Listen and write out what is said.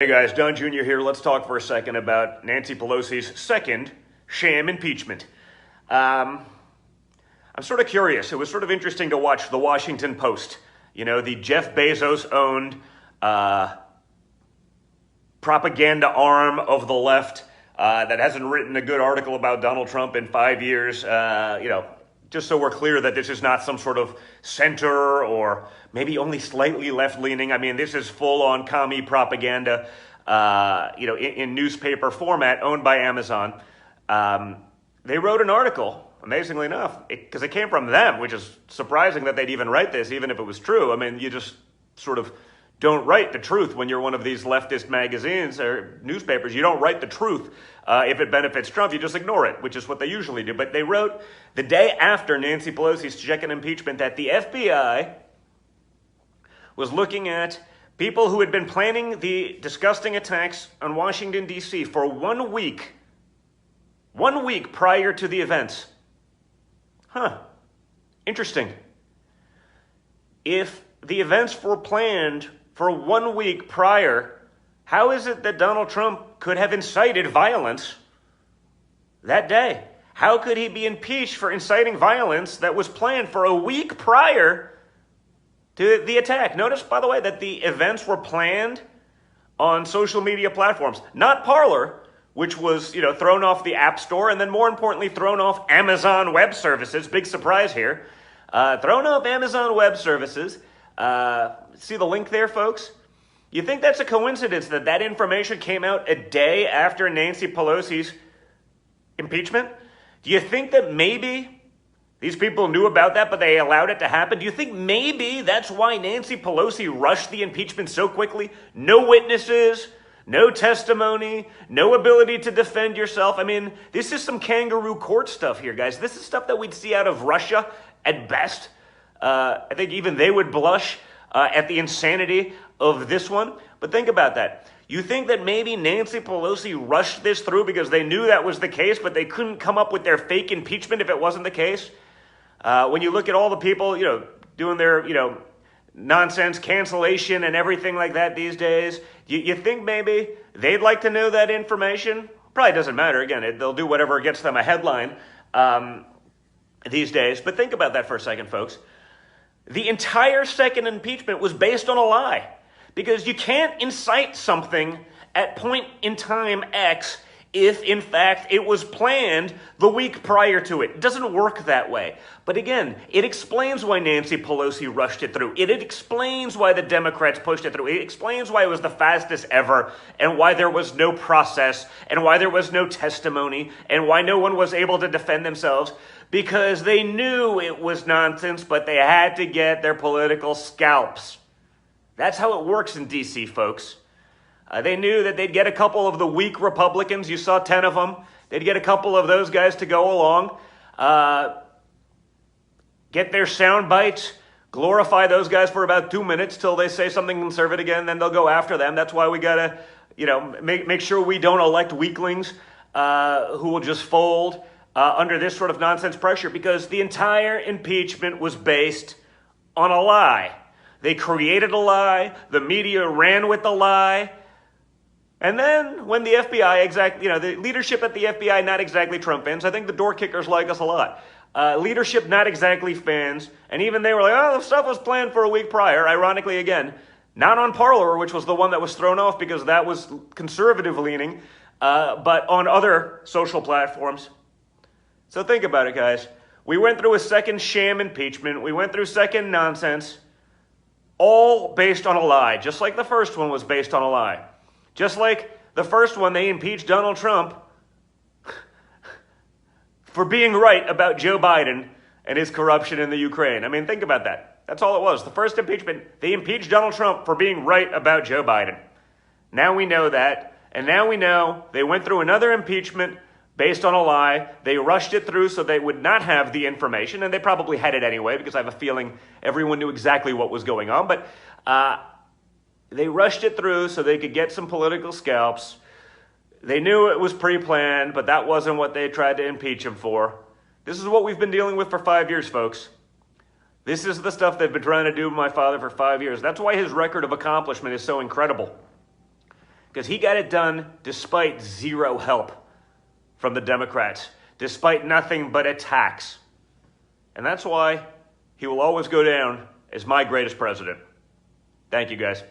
Hey guys, Don Jr. here. Let's talk for a second about Nancy Pelosi's second sham impeachment. I'm sort of curious. It was sort of interesting to watch the Washington Post, the Jeff Bezos-owned propaganda arm of the left that hasn't written a good article about Donald Trump in 5 years, just so we're clear that this is not some sort of center or maybe only slightly left-leaning. I mean, this is full-on commie propaganda, in newspaper format, owned by Amazon. They wrote an article, amazingly enough, because it came from them, which is surprising that they'd even write this, even if it was true. I mean, you just sort of don't write the truth when you're one of these leftist magazines or newspapers. You don't write the truth if it benefits Trump. You just ignore it, which is what they usually do. But they wrote the day after Nancy Pelosi's second impeachment that the FBI was looking at people who had been planning the disgusting attacks on Washington, D.C. for 1 week. 1 week prior to the events. Interesting. If the events were planned for 1 week prior, how is it that Donald Trump could have incited violence that day? How could he be impeached for inciting violence that was planned for a week prior to the attack? Notice, by the way, that the events were planned on social media platforms, not Parler, which was, thrown off the App Store, and then more importantly, thrown off Amazon Web Services. Big surprise here. Thrown off Amazon Web Services. See the link there, folks? You think that's a coincidence that that information came out a day after Nancy Pelosi's impeachment? Do you think that maybe these people knew about that, but they allowed it to happen? Do you think maybe that's why Nancy Pelosi rushed the impeachment so quickly? No witnesses, no testimony, no ability to defend yourself. I mean, this is some kangaroo court stuff here, guys. This is stuff that we'd see out of Russia at best. I think even they would blush at the insanity of this one. But think about that. You think that maybe Nancy Pelosi rushed this through because they knew that was the case, but they couldn't come up with their fake impeachment if it wasn't the case? When you look at all the people, doing their, nonsense cancellation and everything like that these days, you think maybe they'd like to know that information? Probably doesn't matter. Again, they'll do whatever gets them a headline these days. But think about that for a second, folks. The entire second impeachment was based on a lie, because you can't incite something at point in time X if, in fact, it was planned the week prior to it. It doesn't work that way. But again, it explains why Nancy Pelosi rushed it through. It explains why the Democrats pushed it through. It explains why it was the fastest ever, and why there was no process, and why there was no testimony, and why no one was able to defend themselves, because they knew it was nonsense, but they had to get their political scalps. That's how it works in D.C., folks. They knew that they'd get a couple of the weak Republicans. You saw 10 of them. They'd get a couple of those guys to go along, get their sound bites, glorify those guys for about 2 minutes till they say something conservative again, then they'll go after them. That's why we got to, make sure we don't elect weaklings who will just fold under this sort of nonsense pressure, because the entire impeachment was based on a lie. They created a lie. The media ran with the lie. And then when the FBI, the leadership at the FBI, not exactly Trump fans. I think the door kickers like us a lot. Leadership, not exactly fans. And even they were like, the stuff was planned for a week prior. Ironically, again, not on Parler, which was the one that was thrown off because that was conservative leaning, but on other social platforms. So think about it, guys. We went through a second sham impeachment. We went through second nonsense, all based on a lie, just like the first one was based on a lie. Just like the first one, they impeached Donald Trump for being right about Joe Biden and his corruption in the Ukraine. I mean, think about that. That's all it was. The first impeachment, they impeached Donald Trump for being right about Joe Biden. Now we know that, and now we know they went through another impeachment based on a lie. They rushed it through so they would not have the information, and they probably had it anyway, because I have a feeling everyone knew exactly what was going on. But they rushed it through so they could get some political scalps. They knew it was pre-planned, but that wasn't what they tried to impeach him for. This is what we've been dealing with for 5 years, folks. This is the stuff they've been trying to do with my father for 5 years. That's why his record of accomplishment is so incredible. because he got it done despite zero help from the Democrats, despite nothing but attacks. And that's why he will always go down as my greatest president. Thank you, guys.